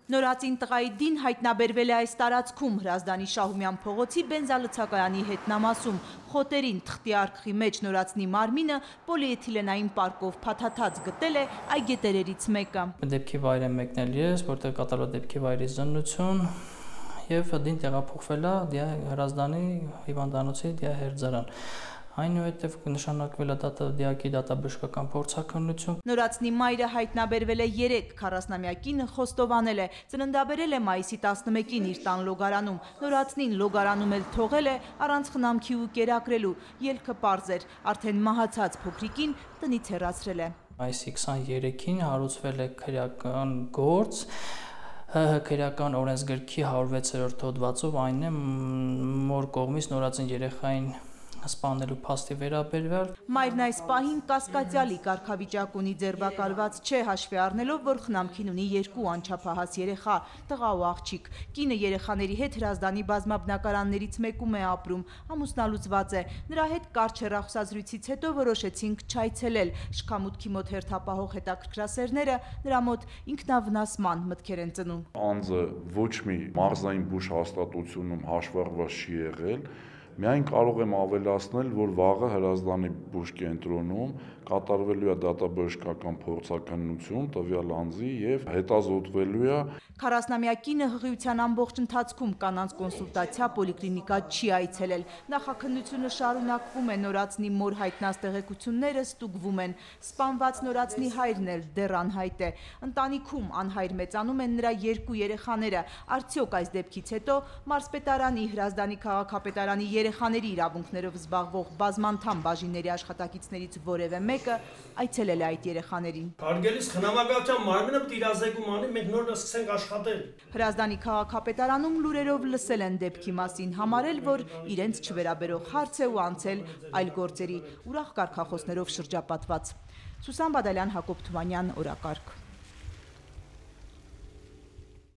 Նորածին տղայի դին հայտնաբերվել է այս տարածքում Հրազդանի Շահումյան փողոցի բենզալցակայանի հետնամասում։ Խոտերին թղթի արկղի մեջ նորածնի մարմինը պոլիէթիլենային պարկով փաթաթած գտել է այգետերերից մեկը։ Դեպքի վայր եմ մեկնել ես, որտեղ կատարվել դեպքի վայրի զննություն եւ դին տեղափոխվել է Հրազդանի հիվանդանոցի հերձարան։ Այնուհետև նշանակվել է դիակի դատաբժշկական փորձաքննություն։ Նորածնի մայրը հայտնաբերվել է 40-ամյա կինը խոստովանել է, ծննդաբերել է մայիսի 11-ին իր տան լոգարանում։ Նորածնին լոգարանում էլ թողել է առանց խնամքի ու կերակրելու։ Ելքը պարզ էր, արդեն մահացած փոքրիկին տնից հեռացրել է։ Մայիսի 23-ին հարուցվել է քրեական գործ, քրեական օրենսգրքի 106-րդ հոդվածով, այն է մոր կողմից նորածին երեխային սպանելու փաստի վերաբերյալ։ Մայրն այս պահին կասկածյալի կարգավիճակ ունի, ձերբակալված չէ, հաշվի առնելով, որ խնամքին ունի 2 անչափահաս երեխա, տղա ու աղջիկ։ Կինը երեխաների հետ Հրազդանի բազմաբնակարաններից մեկում է ապրում, ամուսնալուծված է։ Նրա հետ կարճ հեռախոսազրույցից հետո որոշեցինք չայցելել։ Շքամուտքի մոտ հերթապահող հետաքրքրասերները նրա մոտ ինքնավնասման մտքեր են ծնում։ Անձը ոչ մի մարզային բուժ հաստատությունում հաշվառված չի եղել։ Միայն կարող եմ ավելացնել, որ վաղը Հրազդանի բուժկենտրոնում կատարվելու է դատաբժշկական փորձաքննություն տվյալ անձի եւ հետազոտվելու է 40-ամյա կինը հղիության ամբողջ ընթացքում կանանց կոնսուլտացիա պոլիկլինիկա չի այցելել։ Նախաքննությունը շարունակվում է, նորածնի մոր հայտնած տեղեկությունները ստուգվում են։ Սպանված նորածնի հայրն էլ դեռ անհայտ է։ Ընտանիքում անհայր մեծանում են նրա 2 երեխաները։ Արդյոք այս դեպքից հետո մարզպետարանի, Հրազդանի քաղաքապետարանի երեխաների իրավունքներով զբաղվող բազմանդամ բաժինների աշխատակիցներից որևէ մեկը այցելել է այդ երեխաներին։ Հարգելիս խնամակալության մարմինը պետք է իրազեկում անի, մենք նոր սկսենք աշխատել։ Հրազդանի քաղաքապետարանում լուրերով լսել են դեպքի մասին, համարել, որ իրենց չվերաբերող հարց է ու անցել այլ գործերի, ուրախ կարգախոսներով շրջապատված։ Սուսան Բադալյան, Հակոբ Թումանյան, օրակարգ։